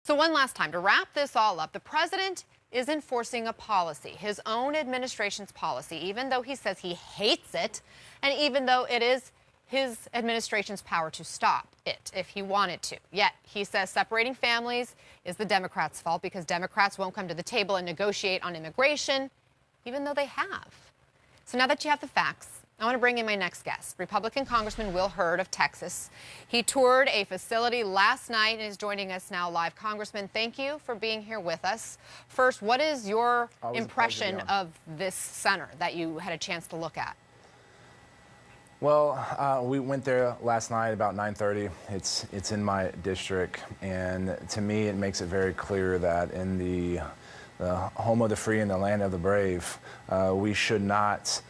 So one last time, to wrap this all up, the president is enforcing a policy, his own administration's policy, even though he says he hates it, and even though it is his administration's power to stop it if he wanted to. Yet he says separating families is the Democrats' fault because Democrats won't come to the table and negotiate on immigration, even though they have. So now that you have the facts, I want to bring in my next guest, Republican Congressman Will Hurd of Texas. He toured a facility last night and is joining us now live. Congressman, thank you for being here with us. First, what is your impression of this center that you had a chance to look at? Well, we went there last night about 9:30. It's in my district, and to me, it makes it very clear that in the home of the free and the land of the brave, we should not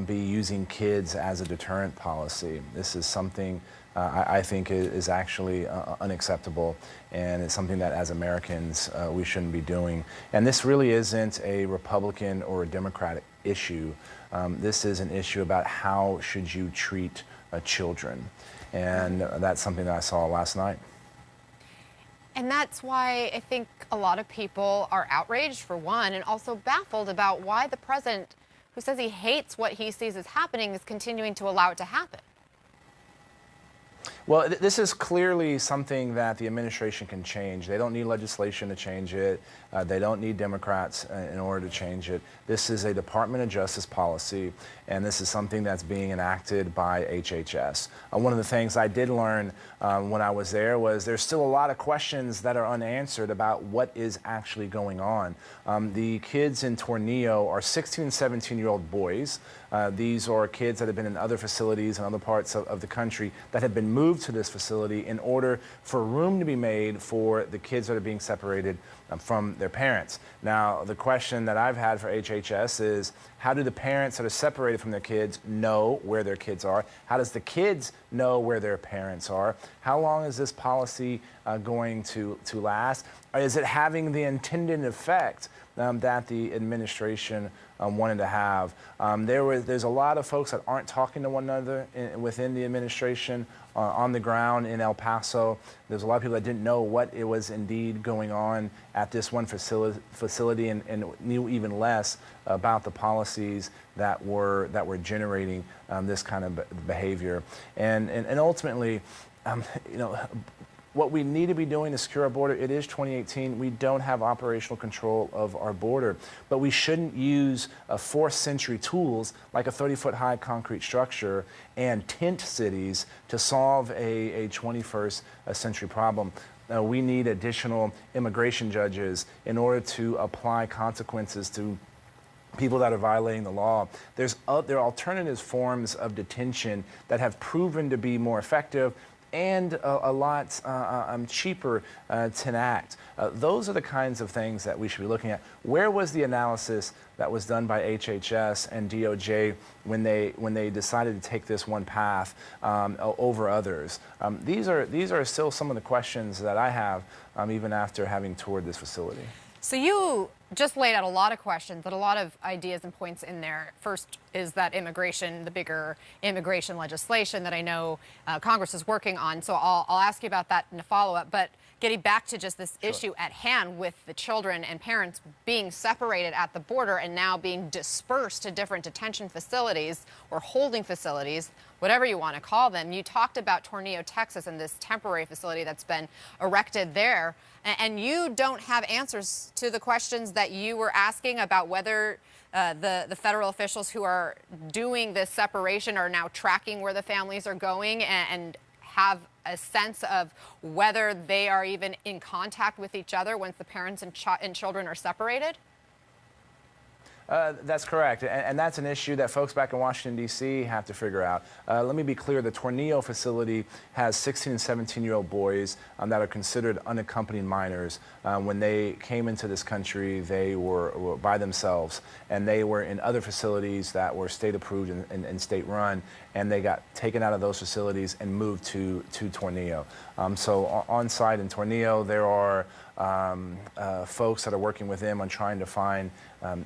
be using kids as a deterrent policy. This is something I think is actually unacceptable, and it's something that as Americans we shouldn't be doing. And this really isn't a Republican or a Democratic issue. This is an issue about how should you treat children, and that's something that I saw last night. And that's why I think a lot of people are outraged, for one, and also baffled about why the president, who says he hates what he sees as happening, is continuing to allow it to happen. Well, this is clearly something that the administration can change. They don't need legislation to change it. They don't need Democrats in order to change it. This is a Department of Justice policy, and this is something that's being enacted by HHS. One of the things I did learn when I was there was there's still a lot of questions that are unanswered about what is actually going on. The kids in Tornillo are 16 and 17-year-old boys. These are kids that have been in other facilities in other parts of the country that have been moved to this facility in order for room to be made for the kids that are being separated from their parents. Now, the question that I've had for HHS is, how do the parents that are separated from their kids know where their kids are? How does the kids know where their parents are? How long is this policy going to last? Is it having the intended effect that the administration wanted to have? There's a lot of folks that aren't talking to one another within the administration on the ground in El Paso. There's a lot of people that didn't know what it was indeed going on at this one facility and knew even less about the policies that were generating this kind of behavior. And ultimately, you know, what we need to be doing to secure our border, it is 2018. We don't have operational control of our border, but we shouldn't use 4th century tools like a 30-foot high concrete structure and tent cities to solve a 21st century problem. We need additional immigration judges in order to apply consequences to people that are violating the law. There are alternative forms of detention that have proven to be more effective and a lot cheaper to enact. Those are the kinds of things that we should be looking at. Where was the analysis that was done by HHS and DOJ when they decided to take this one path over others? These are still some of the questions that I have even after having toured this facility. So you just laid out a lot of questions, but a lot of ideas and points in there. First is that immigration, the bigger immigration legislation that I know Congress is working on. So I'll ask you about that in a follow-up. But getting back to just this issue at hand with the children and parents being separated at the border and now being dispersed to different detention facilities or holding facilities, whatever you want to call them. You talked about Tornillo, Texas, and this temporary facility that's been erected there. And you don't have answers to the questions that you were asking about whether the federal officials who are doing this separation are now tracking where the families are going and have a sense of whether they are even in contact with each other once the parents and children are separated? That's correct, and that's an issue that folks back in Washington, D.C. have to figure out. Let me be clear, the Tornillo facility has 16 and 17-year-old boys that are considered unaccompanied minors. When they came into this country, they were by themselves, and they were in other facilities that were state-approved and state-run, and they got taken out of those facilities and moved to Tornillo. On site in Tornillo, there are folks that are working with them on trying to find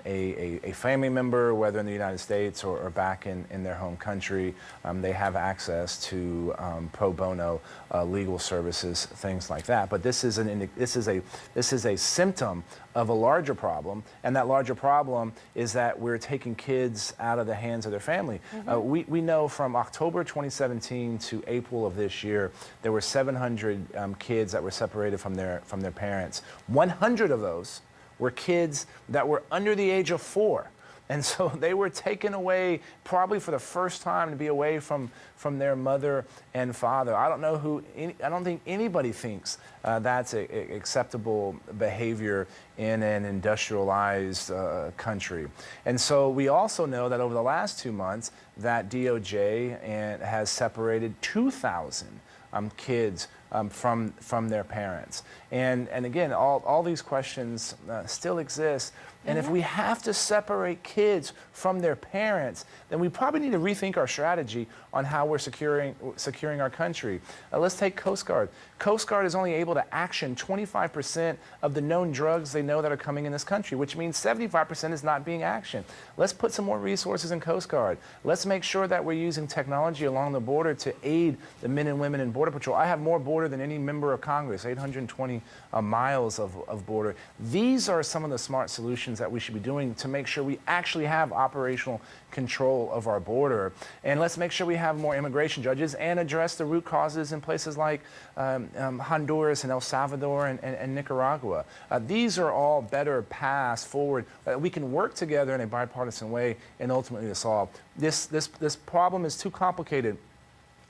a family member, whether in the United States or back in their home country. They have access to pro bono legal services, things like that. But this is a symptom of a larger problem, and that larger problem is that we're taking kids out of the hands of their family. We know from October 2017 to April of this year, there were 700 kids that were separated from their parents. 100 of those were kids that were under the age of 4. And so they were taken away probably for the first time to be away from their mother and father. I don't think anybody thinks that's acceptable behavior in an industrialized country. And so we also know that over the last 2 months that DOJ has separated 2,000 kids from their parents. And again, all these questions still exist. And if we have to separate kids from their parents, then we probably need to rethink our strategy on how we're securing our country. Let's take Coast Guard. Coast Guard is only able to action 25% of the known drugs they know that are coming in this country, which means 75% is not being actioned. Let's put some more resources in Coast Guard. Let's make sure that we're using technology along the border to aid the men and women in Border Patrol. I have more border than any member of Congress, 820 miles of border. These are some of the smart solutions that we should be doing to make sure we actually have operational control of our border. And let's make sure we have more immigration judges and address the root causes in places like Honduras and El Salvador and Nicaragua. These are all better paths forward that we can work together in a bipartisan way and ultimately to solve. This problem is too complicated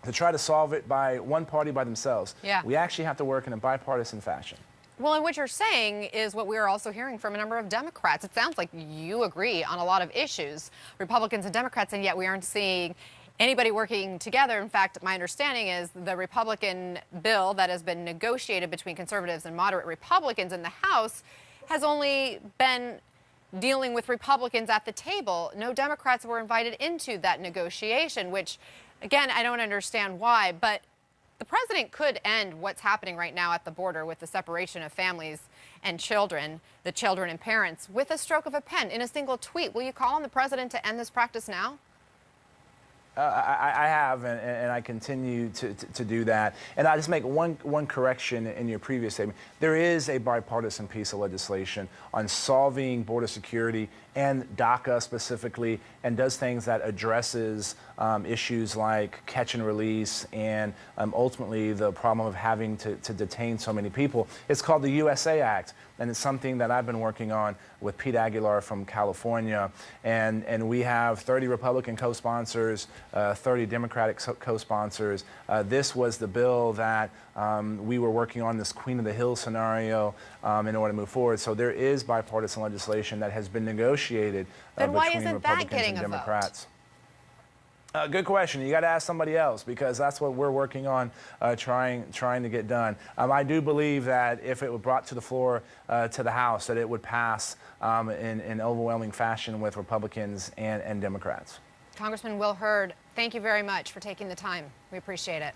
to try to solve it by one party by themselves. Yeah. We actually have to work in a bipartisan fashion. Well, and what you're saying is what we're also hearing from a number of Democrats. It sounds like you agree on a lot of issues, Republicans and Democrats, and yet we aren't seeing anybody working together. In fact, my understanding is the Republican bill that has been negotiated between conservatives and moderate Republicans in the House has only been dealing with Republicans at the table. No Democrats were invited into that negotiation, which, again, I don't understand why, but the president could end what's happening right now at the border with the separation of families and children, the children and parents, with a stroke of a pen in a single tweet. Will you call on the president to end this practice now? I have, and I continue to do that. And I just make one correction in your previous statement. There is a bipartisan piece of legislation on solving border security and DACA specifically, and does things that addresses issues like catch and release and ultimately the problem of having to detain so many people. It's called the USA Act, and it's something that I've been working on with Pete Aguilar from California. And we have 30 Republican co-sponsors, 30 Democratic co-sponsors. This was the bill that we were working on, this Queen of the Hill scenario, in order to move forward. So there is bipartisan legislation that has been negotiated between Republicans and Democrats. Good question. You got to ask somebody else, because that's what we're working on, trying to get done. I do believe that if it were brought to the floor to the House, that it would pass in overwhelming fashion with Republicans and Democrats. Congressman Will Hurd, thank you very much for taking the time. We appreciate it.